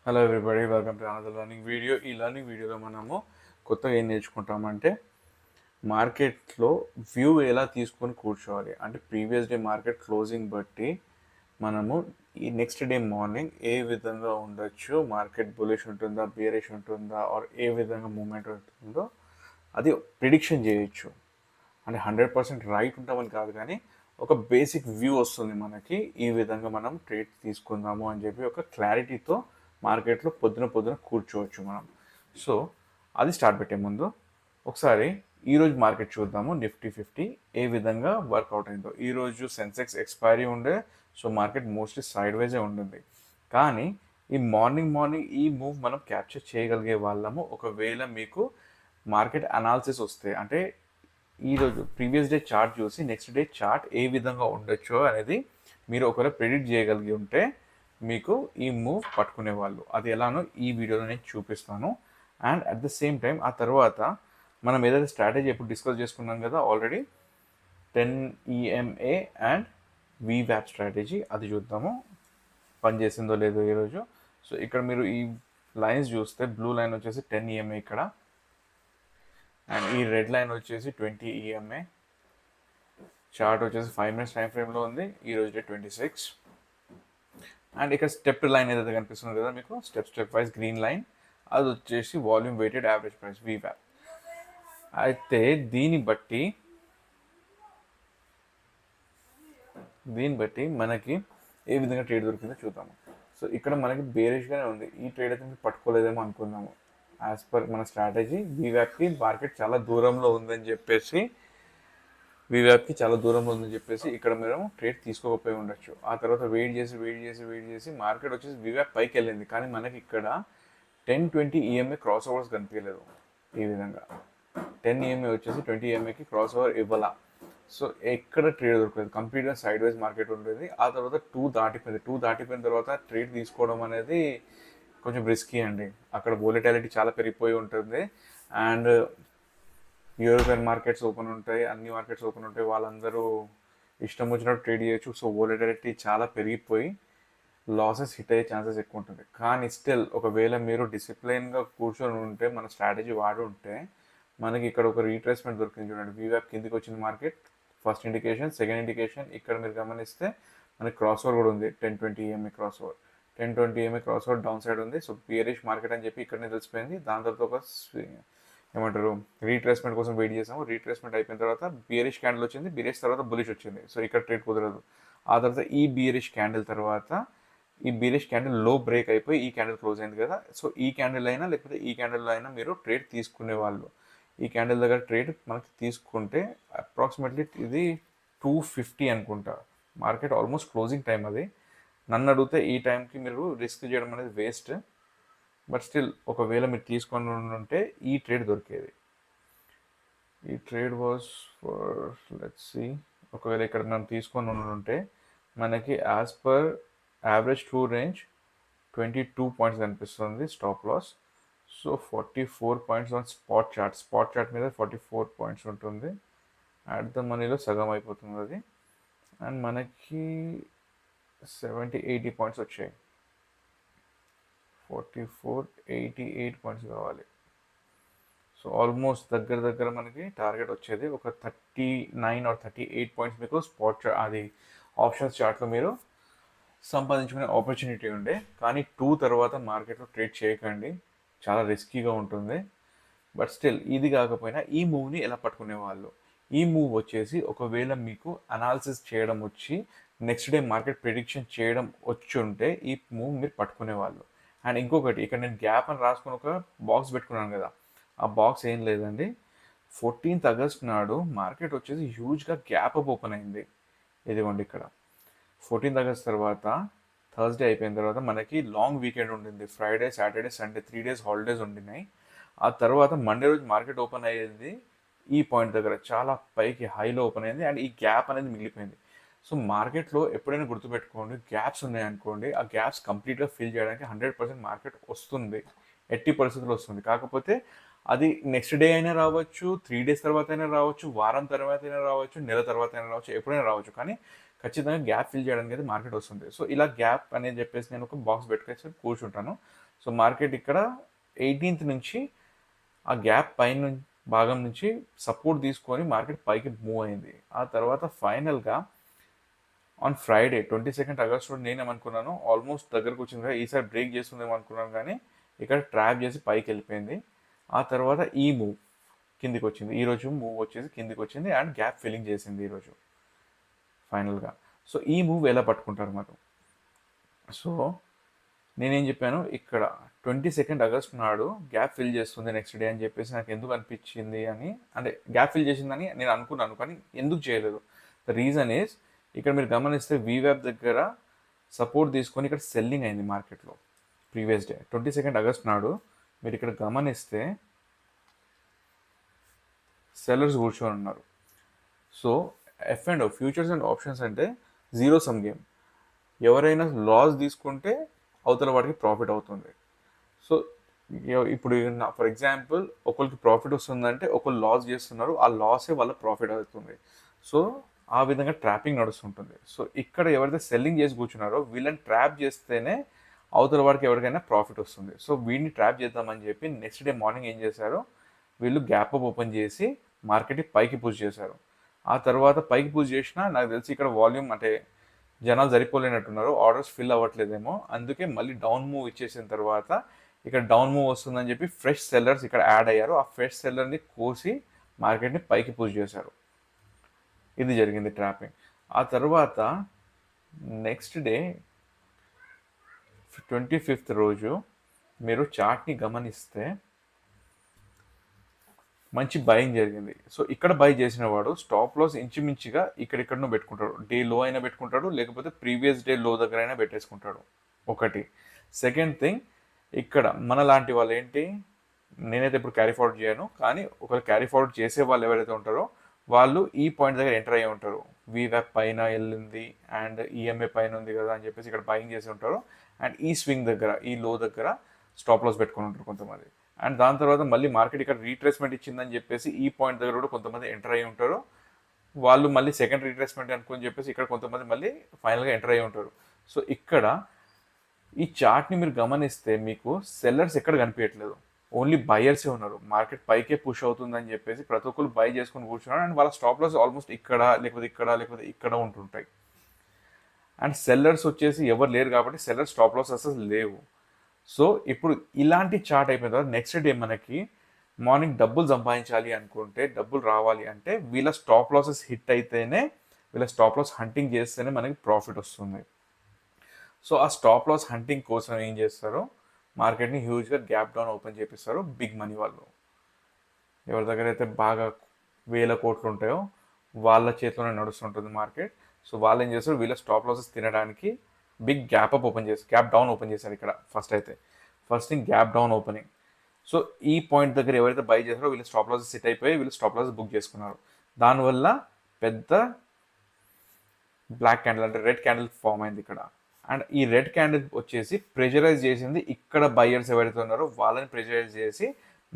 Hello everybody, welcome to another learning video. ఈ learning వీడియోలో మనము కొత్తగా ఏం నేర్చుకుంటామంటే మార్కెట్లో వ్యూ ఎలా తీసుకొని కూర్చోవాలి. అంటే ప్రీవియస్ డే మార్కెట్ క్లోజింగ్ బట్టి మనము ఈ నెక్స్ట్ డే మార్నింగ్ ఏ విధంగా ఉండొచ్చు, మార్కెట్ బులిష్ ఉంటుందా, బేరిష్ ఉంటుందా, ఆర్ ఏ విధంగా మూమెంట్ ఉంటుందో అది ప్రిడిక్షన్ చేయొచ్చు. అంటే 100% రైట్ ఉంటామని కాదు, కానీ ఒక బేసిక్ వ్యూ వస్తుంది మనకి. ఈ విధంగా మనం ట్రేడ్ తీసుకుందాము అని చెప్పి ఒక క్లారిటీతో మార్కెట్లో పొద్దున పొద్దున కూర్చోవచ్చు మనం. సో అది స్టార్ట్ పెట్టే ముందు ఒకసారి ఈరోజు మార్కెట్ చూద్దాము. నిఫ్టీ 50 ఏ విధంగా వర్కౌట్ అయిందో. ఈరోజు సెన్సెక్స్ ఎక్స్పైరీ ఉండే, so market mostly side yj ఉండింది. కానీ ఈ మార్నింగ్ ఈ మూవ్ మనం క్యాప్చర్ చేయగలిగే వాళ్ళము ఒకవేళ మీకు మార్కెట్ అనాలిసిస్ వస్తే. అంటే ఈరోజు ప్రీవియస్ డే చార్ట్ చూసి నెక్స్ట్ డే చార్ట్ ఏ విధంగా ఉండొచ్చో అనేది మీరు ఒకవేళ ప్రెడిక్ట్ చేయగలిగి ఉంటే మీకు ఈ మూవ్ పట్టుకునే వాళ్ళు. అది ఎలానో ఈ వీడియోలో నేను చూపిస్తాను. And at the same time ఆ తర్వాత మనం ఏదైతే స్ట్రాటజీ ఎప్పుడు డిస్కస్ చేసుకున్నాం కదా already, 10 EMA and VWAP strategy, అది చూద్దాము పనిచేసిందో లేదో ఈరోజు. సో ఇక్కడ మీరు ఈ లైన్స్ చూస్తే బ్లూ లైన్ వచ్చేసి 10 EMA ఇక్కడ, అండ్ ఈ రెడ్ లైన్ వచ్చేసి 20 EMA. చార్ట్ వచ్చేసి 5 minutes టైం ఫ్రేమ్లో ఉంది. ఈ రోజు డే 26. అండ్ ఇక్కడ స్టెప్ లైన్ ఏదైతే కనిపిస్తుంది కదా మీకు, స్టెప్ వైజ్ గ్రీన్ లైన్, అది వచ్చేసి volume weighted average price VWAP. అయితే దీన్ని బట్టి మనకి ఏ విధంగా ట్రేడ్ దొరికిందో చూద్దాము. సో ఇక్కడ మనకి బేరిష్గానే ఉంది. ఈ ట్రేడ్ అయితే మీరు పట్టుకోలేదేమో అనుకుందాము. యాజ్ పర్ మన స్ట్రాటజీ VWAPకి మార్కెట్ చాలా దూరంలో ఉందని చెప్పేసి ఇక్కడ మీరు ట్రేడ్ తీసుకోకపోయి ఉండొచ్చు. ఆ తర్వాత వెయిట్ చేసి మార్కెట్ వచ్చేసి VWAP పైకి వెళ్ళింది. కానీ మనకి ఇక్కడ 10-20 EMA క్రాస్ ఓవర్స్ కనిపించలేదు. ఈ విధంగా 10 EMA వచ్చేసి 20 EMAకి క్రాస్ ఓవర్ ఇవ్వాల. సో ఎక్కడ ట్రేడ్ దొరకలేదు, కంప్లీట్గా సైడ్ వైజ్ మార్కెట్ ఉండేది. ఆ తర్వాత 2 దాటిపోయిన తర్వాత ట్రేడ్ తీసుకోవడం అనేది కొంచెం రిస్కీ అండి. అక్కడ వోలటాలిటీ చాలా పెరిగిపోయి ఉంటుంది. అండ్ యూరోపియన్ మార్కెట్స్ ఓపెన్ ఉంటాయి, అన్ని మార్కెట్స్ ఓపెన్ ఉంటాయి, వాళ్ళందరూ ఇష్టం వచ్చినట్టు ట్రేడ్ చేయొచ్చు. సో వోలటాలిటీ చాలా పెరిగిపోయి లాసెస్ హిట్ అయ్యే ఛాన్సెస్ ఎక్కువ ఉంటుంది. కానీ స్టిల్ ఒకవేళ మీరు డిసిప్లైన్గా కూర్చొని ఉంటే, మన స్ట్రాటజీ వాడి ఉంటే, మనకి ఇక్కడ ఒక రీట్రేస్మెంట్ దొరికింది చూడండి. VWAP కిందికి వచ్చింది market, first indication. Second indication ఇక్కడ మీరు గమనిస్తే మనకి క్రాస్ ఓవర్ కూడా ఉంది, 10-20 EMA cross over. 10-20 EMA cross over down side ఉంది. సో బియరిష్ మార్కెట్ అని చెప్పి ఇక్కడనే తెలిసిపోయింది. దాని తర్వాత ఒక ఏమంటారు రీట్రేస్మెంట్ కోసం వెయిట్ చేసాము. రీట్రేస్మెంట్ అయిపోయిన తర్వాత బియరిష్ క్యాండిల్ వచ్చింది, బియరిష్ తర్వాత బులిష్ వచ్చింది. సో ఇక్కడ ట్రేడ్ కుదరదు. ఆ తర్వాత ఈ బియరిష్ క్యాండిల్ తర్వాత ఈ బియరిష్ క్యాండిల్ లో బ్రేక్ అయిపోయి ఈ క్యాండిల్ క్లోజ్ అయింది కదా. సో ఈ క్యాండిల్ అయినా లేకపోతే ఈ క్యాండిల్లో అయినా మీరు ట్రేడ్ తీసుకునే వాళ్ళు. ఈ క్యాండిల్ దగ్గర ట్రేడ్ మనకి తీసుకుంటే అప్రాక్సిమేట్లీ ఇది 250 అనుకుంటా మార్కెట్ ఆల్మోస్ట్ క్లోజింగ్ టైం. అది నన్ను అడిగితే ఈ టైంకి మీరు రిస్క్ చేయడం అనేది వేస్ట్. బట్ స్టిల్ ఒకవేళ మీరు తీసుకొని ఉంటే ఈ ట్రేడ్ దొరికేది. ఈ trade was for let's see, ఒకవేళ ఇక్కడ మనం తీసుకొని ఉంటే మనకి as per average true range 22 points కనిపిస్తుంది stop loss. So 44 points on spot chart మీద 44 పాయింట్స్ ఉంటుంది. అట్ ద మనీలో సగం అయిపోతుంది అది. అండ్ మనకి 70-80 పాయింట్స్ వచ్చాయి. 44-88 పాయింట్స్ కావాలి. సో ఆల్మోస్ట్ దగ్గర మనకి టార్గెట్ వచ్చేది ఒక 39 or 38 పాయింట్స్ మీకు స్పాట్ అది ఆప్షన్స్ చార్ట్లో మీరు సంపాదించుకునే ఆపర్చునిటీ ఉండే. కానీ 2 తర్వాత మార్కెట్లో ట్రేడ్ చేయకండి, చాలా రిస్కీగా ఉంటుంది. బట్ స్టిల్ ఇది కాకపోయినా ఈ మూవ్ని ఎలా పట్టుకునే వాళ్ళు, ఈ మూవ్ వచ్చేసి ఒకవేళ మీకు అనాలిసిస్ చేయడం వచ్చి నెక్స్ట్ డే మార్కెట్ ప్రిడిక్షన్ చేయడం వచ్చి ఉంటే ఈ మూవ్ మీరు పట్టుకునే వాళ్ళు. అండ్ ఇంకొకటి, ఇక్కడ నేను గ్యాప్ అని రాసుకుని ఒక బాక్స్ పెట్టుకున్నాను కదా, ఆ బాక్స్ ఏం లేదండి. 14th August నాడు మార్కెట్ వచ్చేసి హ్యూజ్గా గ్యాప్ అప్ ఓపెన్ అయింది. ఇదిగోండి ఇక్కడ 14th August తర్వాత థర్స్డే అయిపోయిన తర్వాత మనకి లాంగ్ వీకెండ్ ఉండింది. Friday, Saturday, Sunday 3 days holidays ఉండినాయి. ఆ తర్వాత మండే రోజు మార్కెట్ ఓపెన్ అయ్యేది ఈ పాయింట్ దగ్గర, చాలా పైకి హైలో ఓపెన్ అయింది. అండ్ ఈ గ్యాప్ అనేది మిగిలిపోయింది. సో మార్కెట్లో ఎప్పుడైనా గుర్తుపెట్టుకోండి, గ్యాప్స్ ఉన్నాయనుకోండి, ఆ గ్యాప్స్ కంప్లీట్గా ఫిల్ చేయడానికి 100% మార్కెట్ వస్తుంది, ఎట్టి పరిస్థితుల్లో వస్తుంది. కాకపోతే అది నెక్స్ట్ డే అయినా రావచ్చు, 3 days తర్వాత అయినా రావచ్చు, వారం తర్వాత అయినా రావచ్చు, నెల తర్వాత అయినా రావచ్చు, ఎప్పుడైనా రావచ్చు. కానీ ఖచ్చితంగా గ్యాప్ ఫిల్ చేయడానికి అయితే మార్కెట్ వస్తుంది. సో ఇలా గ్యాప్ అనేది చెప్పేసి నేను ఒక బాక్స్ పెట్టుకొని కూర్చుంటాను. సో మార్కెట్ ఇక్కడ 18th నుంచి ఆ గ్యాప్ పైన భాగం నుంచి సపోర్ట్ తీసుకొని మార్కెట్ పైకి మూవ్ అయింది. ఆ తర్వాత ఫైనల్గా ఆన్ ఫ్రైడే 22 ఆగస్టు నేనేమనుకున్నాను, ఆల్మోస్ట్ దగ్గరకు వచ్చింది కదా, ఈసారి బ్రేక్ చేస్తుందేమో అనుకున్నాను, కానీ ఇక్కడ ట్రాప్ చేసి పైకి వెళ్ళిపోయింది. ఆ తర్వాత ఈ మూవ్ కిందికి వచ్చింది. ఈరోజు మూవ్ వచ్చేసి కిందికి వచ్చింది అండ్ గ్యాప్ ఫిల్లింగ్ చేసింది ఈరోజు ఫైనల్గా. సో ఈ మూవ్ ఎలా పట్టుకుంటారు మరి? సో నేనేం చెప్పాను, ఇక్కడ 22 ఆగస్ట్ నాడు గ్యాప్ ఫిల్ చేస్తుంది నెక్స్ట్ డే అని చెప్పేసి నాకు ఎందుకు అనిపించింది అని, అంటే గ్యాప్ ఫిల్ చేసిందని నేను అనుకున్నాను, కానీ ఎందుకు చేయలేదు? ద రీజన్ ఈజ్, ఇక్కడ మీరు గమనిస్తే వీవ్యాప్ దగ్గర సపోర్ట్ తీసుకొని ఇక్కడ సెల్లింగ్ అయింది మార్కెట్లో ప్రీవియస్ డే 22 ఆగస్ట్ నాడు. మీరు ఇక్కడ గమనిస్తే సెల్లర్స్ కూర్చొని ఉన్నారు. So F and futures and options అంటే జీరో సమ్ గేమ్. ఎవరైనా లాస్ తీసుకుంటే అవతల వాడికి ప్రాఫిట్ అవుతుంది. సో ఇప్పుడు ఫర్ ఎగ్జాంపుల్ ఒకరికి ప్రాఫిట్ వస్తుందంటే ఒకరు లాస్ చేస్తున్నారు, ఆ లాసే వాళ్ళ ప్రాఫిట్ అవుతుంది. సో ఆ విధంగా ట్రాపింగ్ నడుస్తుంటుంది. సో ఇక్కడ ఎవరైతే సెల్లింగ్ చేసి కూర్చున్నారో వీళ్ళని ట్రాప్ చేస్తేనే అవతల వాడికి ఎవరికైనా ప్రాఫిట్ వస్తుంది. సో వీడిని ట్రాప్ చేద్దామని చెప్పి నెక్స్ట్ డే మార్నింగ్ ఏం చేశారు, వీళ్ళు గ్యాప్ అప్ ఓపెన్ చేసి మార్కెట్ని పైకి పుష్ చేశారు. ఆ తర్వాత పైకి పుష్ చేసినా నాకు తెలిసి ఇక్కడ వాల్యూమ్ అంటే జనాలు సరిపోలేనట్టున్నారు, ఆర్డర్స్ ఫిల్ అవ్వట్లేదేమో, అందుకే మళ్ళీ డౌన్ మూవ్ ఇచ్చేసిన తర్వాత ఇక్కడ డౌన్ మూవ్ వస్తుందని చెప్పి ఫ్రెష్ సెల్లర్స్ ఇక్కడ యాడ్ అయ్యారు. ఆ ఫ్రెష్ సెల్లర్ని కోసి మార్కెట్ని పైకి పుష్ చేశారు. ఇది జరిగింది ట్రాపింగ్. ఆ తర్వాత నెక్స్ట్ డే 25th రోజు మీరు చార్ట్ని గమనిస్తే మంచి బయింగ్ జరిగింది. సో ఇక్కడ బై చేసిన వాడు స్టాప్ లాస్ ఇంచుమించుగా ఇక్కడెక్కడనో పెట్టుకుంటాడు, డే లో అయినా పెట్టుకుంటాడు, లేకపోతే ప్రీవియస్ డే లో దగ్గర అయినా పెట్టేసుకుంటాడు. ఒకటి. సెకండ్ థింగ్, ఇక్కడ మన లాంటి వాళ్ళు ఏంటి, నేనైతే ఇప్పుడు క్యారీ ఫార్వర్డ్ చేయను, కానీ ఒకవేళ క్యారీ ఫార్వర్డ్ చేసే వాళ్ళు ఎవరైతే ఉంటారో వాళ్ళు ఈ పాయింట్ దగ్గర ఎంటర్ అయ్యి ఉంటారు. వీవ్యాప్ పైన వెళ్ళింది అండ్ ఈఎంఏ పైన ఉంది కదా అని చెప్పేసి ఇక్కడ బయింగ్ చేసి ఉంటారు. అండ్ ఈ స్వింగ్ దగ్గర, ఈ లో దగ్గర స్టాప్ లాస్ పెట్టుకుని ఉంటారు కొంతమంది. అండ్ దాని తర్వాత మళ్ళీ మార్కెట్ ఇక్కడ రీట్రేస్మెంట్ ఇచ్చిందని చెప్పేసి ఈ పాయింట్ దగ్గర కూడా కొంతమంది ఎంటర్ అయ్యి ఉంటారు. వాళ్ళు మళ్ళీ సెకండ్ రీట్రేస్మెంట్ అనుకుని చెప్పేసి ఇక్కడ కొంతమంది మళ్ళీ ఫైనల్గా ఎంటర్ అయ్యి ఉంటారు. సో ఇక్కడ ఈ చార్ట్ని మీరు గమనిస్తే మీకు సెల్లర్స్ ఎక్కడ కనిపించట్లేదు, ఓన్లీ బయర్సే ఉన్నారు. మార్కెట్ పైకే పుష్ అవుతుందని చెప్పేసి ప్రతి ఒక్కరు బై చేసుకుని కూర్చున్నారు. అండ్ వాళ్ళ స్టాప్ లాస్ ఆల్మోస్ట్ ఇక్కడ లేకపోతే ఇక్కడ లేకపోతే ఇక్కడ ఉంటుంటాయి. అండ్ సెల్లర్స్ వచ్చేసి ఎవరు లేరు కాబట్టి సెల్లర్ స్టాప్ లాస్ అసలు లేవు. సో ఇప్పుడు ఇలాంటి చార్ట్ అయిపోయిన తర్వాత నెక్స్ట్ డే మనకి మార్నింగ్ డబ్బులు సంపాదించాలి అనుకుంటే, డబ్బులు రావాలి అంటే వీళ్ళ స్టాప్ లాసెస్ హిట్ అయితేనే, వీళ్ళ స్టాప్ లాస్ హంటింగ్ చేస్తేనే మనకి ప్రాఫిట్ వస్తుంది. సో ఆ స్టాప్ లాస్ హంటింగ్ కోసం ఏం చేస్తారు, మార్కెట్ని హ్యూజ్గా గ్యాప్ డౌన్ ఓపెన్ చేపిస్తారు బిగ్ మనీ వాళ్ళు. ఎవరి దగ్గర అయితే బాగా వేల కోట్లు ఉంటాయో వాళ్ళ చేతిలోనే నడుస్తుంటుంది మార్కెట్. సో వాళ్ళు ఏం చేస్తారు, వీళ్ళ స్టాప్ లాసెస్ తినడానికి బిగ్ గ్యాప్ అప్ ఓపెన్ చేస్తారు, గ్యాప్ డౌన్ ఓపెన్ చేశారు. ఇక్కడ first thing gap down opening. So ఈ పాయింట్ దగ్గర ఎవరైతే బై చేస్తారో వీళ్ళు స్టాప్ లాసెస్ సెట్ అయిపోయి వీళ్ళు స్టాప్ లాసెస్ బుక్ చేసుకున్నారు. దానివల్ల పెద్ద బ్లాక్ క్యాండిల్ అంటే రెడ్ క్యాండిల్ ఫామ్ అయింది ఇక్కడ. అండ్ ఈ రెడ్ క్యాండిల్ వచ్చేసి ప్రెషరైజ్ చేసింది ఇక్కడ బయ్యర్స్ ఎవరైతే ఉన్నారో వాళ్ళని ప్రెషరైజ్ చేసి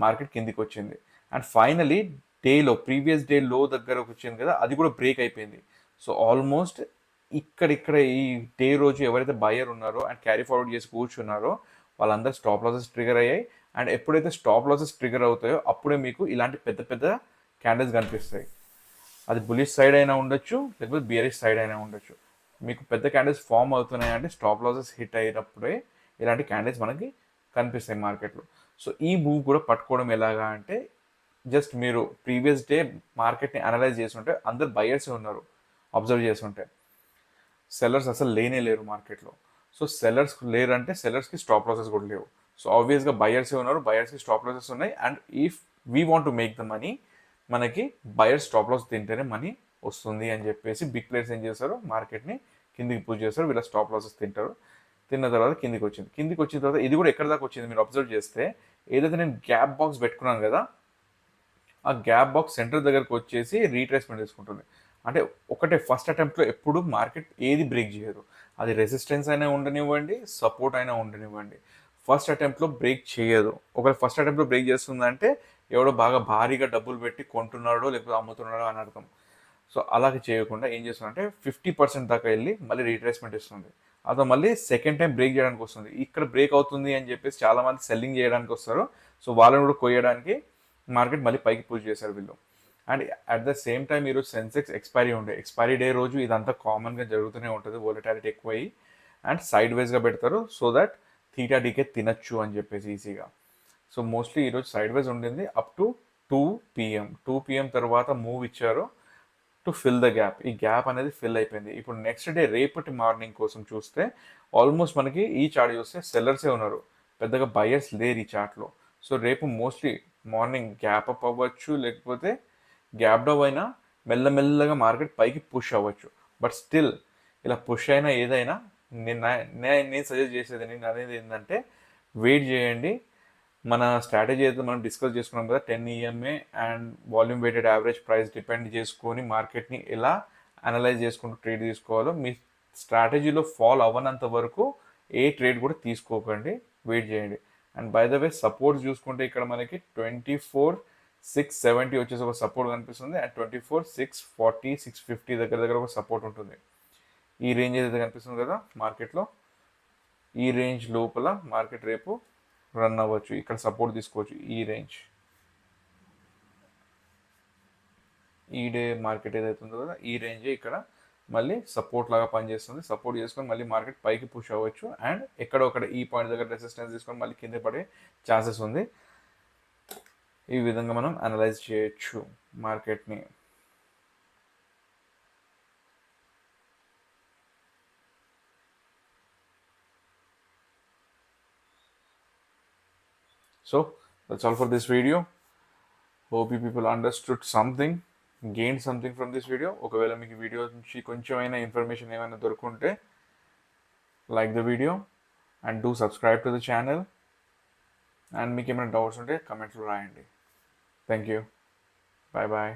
మార్కెట్ కిందికి వచ్చింది. అండ్ ఫైనలీ డేలో ప్రీవియస్ డే లో దగ్గరకు వచ్చింది కదా, అది కూడా బ్రేక్ అయిపోయింది. సో ఆల్మోస్ట్ ఇక్కడ ఈ డే రోజు ఎవరైతే బయ్యర్ ఉన్నారో అండ్ క్యారీ ఫార్వర్డ్ చేసి కూర్చున్నారో వాళ్ళందరూ స్టాప్ లాసెస్ ట్రిగర్ అయ్యాయి. అండ్ ఎప్పుడైతే స్టాప్ లాసెస్ ట్రిగర్ అవుతాయో అప్పుడే మీకు ఇలాంటి పెద్ద పెద్ద క్యాండిల్స్ కనిపిస్తాయి. అది బులిష్ సైడ్ అయినా ఉండొచ్చు, లేకపోతే బియరిష్ సైడ్ అయినా ఉండొచ్చు. మీకు పెద్ద క్యాండిల్స్ ఫామ్ అవుతున్నాయి అంటే స్టాప్ లాసెస్ హిట్ అయినప్పుడే ఇలాంటి క్యాండిల్స్ మనకి కనిపిస్తాయి మార్కెట్లో. సో ఈ మూవ్ కూడా పట్టుకోవడం ఎలాగా అంటే, జస్ట్ మీరు ప్రీవియస్ డే మార్కెట్ని అనలైజ్ చేస్తుంటే అందరు బయర్సే ఉన్నారు, అబ్జర్వ్ చేస్తుంటే సెల్లర్స్ అసలు లేనే లేరు మార్కెట్లో. సో సెల్లర్స్ లేరు అంటే సెల్లర్స్కి స్టాప్ లాసెస్ కూడా లేవు. సో ఆబ్వియస్గా బయర్సే ఉన్నారు, బయర్స్కి స్టాప్ లాసెస్ ఉన్నాయి. And if we want to make the money, మనకి బయర్ స్టాప్ లాస్ తింటేనే మనీ వస్తుంది అని చెప్పేసి బిగ్ ప్లేయర్స్ ఏం చేస్తారు, మార్కెట్ని కిందికి పుష్ చేస్తారు, వీళ్ళ స్టాప్ లాసెస్ తింటారు. తిన్న తర్వాత కిందికి వచ్చిన తర్వాత ఇది కూడా ఎక్కడ దాకా వచ్చింది మీరు అబ్జర్వ్ చేస్తే, ఏదైతే నేను గ్యాప్ బాక్స్ పెట్టుకున్నాను కదా, ఆ గ్యాప్ బాక్స్ సెంటర్ దగ్గరకు వచ్చేసి రీట్రేస్మెంట్ తీసుకుంటుంది. అంటే ఒకటే ఫస్ట్ అటెంప్ట్లో ఎప్పుడు మార్కెట్ ఏది బ్రేక్ చేయదు, అది రెసిస్టెన్స్ అయినా ఉండనివ్వండి, సపోర్ట్ అయినా ఉండనివ్వండి, ఫస్ట్ అటెంప్ట్లో బ్రేక్ చేయదు. ఒకవేళ ఫస్ట్ అటెంప్ట్లో బ్రేక్ చేస్తుందంటే ఎవడో బాగా భారీగా డబ్బులు పెట్టి కొంటున్నాడో లేకపోతే అమ్ముతున్నాడో అని అర్థం. సో అలాగే చేయకుండా ఏం చేస్తుందంటే 50% దాకా వెళ్ళి మళ్ళీ రీట్రేస్మెంట్ ఇస్తుంది. అదో మళ్ళీ సెకండ్ టైం బ్రేక్ చేయడానికి వస్తుంది. ఇక్కడ బ్రేక్ అవుతుంది అని చెప్పేసి చాలామంది సెల్లింగ్ చేయడానికి వస్తారు. సో వాళ్ళని కూడా కొయ్యడానికి మార్కెట్ మళ్ళీ పైకి పుష్ చేశారు వీళ్ళు. And at the same time ఈరోజు సెన్సెక్స్ ఎక్స్పైరీ ఉండే, ఎక్స్పైరీ డే రోజు ఇదంతా కామన్గా జరుగుతూనే ఉంటుంది, వోలటాలిటీ ఎక్కువయ్యి అండ్ సైడ్ వైజ్గా పెడతారు సో దట్ థీటా డీకే తినచ్చు అని చెప్పేసి ఈజీగా. సో మోస్ట్లీ ఈరోజు సైడ్ వైజ్ ఉండింది అప్ టు 2 PM తర్వాత మూవ్ ఇచ్చారు టు ఫిల్ ద గ్యాప్. ఈ గ్యాప్ అనేది ఫిల్ అయిపోయింది. ఇప్పుడు నెక్స్ట్ డే రేపటి మార్నింగ్ కోసం చూస్తే ఆల్మోస్ట్ మనకి ఈ చార్ట్ చూస్తే సెల్లర్సే ఉన్నారు, పెద్దగా బయర్స్ లేరు ఈ చార్ట్లో. సో రేపు మోస్ట్లీ మార్నింగ్ గ్యాప్ అప్ అవ్వచ్చు, లేకపోతే గ్యాప్ డౌన్ అయినా మెల్లమెల్లగా మార్కెట్ పైకి పుష్ అవ్వచ్చు. బట్ స్టిల్ ఇలా పుష్ అయినా ఏదైనా నేను సజెస్ట్ చేసేది, నేను అనేది ఏంటంటే వెయిట్ చేయండి. మన స్ట్రాటజీ అయితే మనం డిస్కస్ చేసుకున్నాం కదా, 10 EMA and volume weighted average price depend చేసుకొని మార్కెట్ని ఎలా అనలైజ్ చేసుకుంటూ ట్రేడ్ తీసుకోవాలో, మీ స్ట్రాటజీలో ఫాల్ అవ్వనంత వరకు ఏ ట్రేడ్ కూడా తీసుకోకండి, వెయిట్ చేయండి. And by the way supports చూసుకుంటే ఇక్కడ మనకి 24,670 వచ్చేసి ఒక సపోర్ట్ కనిపిస్తుంది, అండ్ 24,640 650 దగ్గర దగ్గర ఒక సపోర్ట్ ఉంటుంది. ఈ రేంజ్ ఏదైతే కనిపిస్తుంది కదా మార్కెట్లో, ఈ రేంజ్ లోపల మార్కెట్ రేపు రన్ అవ్వచ్చు. ఇక్కడ సపోర్ట్ తీసుకోవచ్చు ఈ రేంజ్. ఈ డే మార్కెట్ ఏదైతే ఉందో కదా ఈ రేంజే ఇక్కడ మళ్ళీ సపోర్ట్ లాగా పనిచేస్తుంది. సపోర్ట్ చేసుకొని మళ్ళీ మార్కెట్ పైకి పుష్ అవ్వచ్చు, అండ్ ఎక్కడ ఒకటి ఈ పాయింట్ దగ్గర రెసిస్టెన్స్ తీసుకొని మళ్ళీ కింద పడే ఛాన్సెస్ ఉంది. ఈ విధంగా మనం అనలైజ్ చేయొచ్చు మార్కెట్ని. So that's all for this video. Hope you people understood something, gained something from this video. ఒకవేళ మీకు వీడియో నుంచి కొంచెమైనా ఇన్ఫర్మేషన్ ఏమైనా దొరుకుంటే like the video and do subscribe to the channel. And మీకు ఏమైనా డౌట్స్ ఉంటే కమెంట్లో రాయండి. Thank you. Bye bye.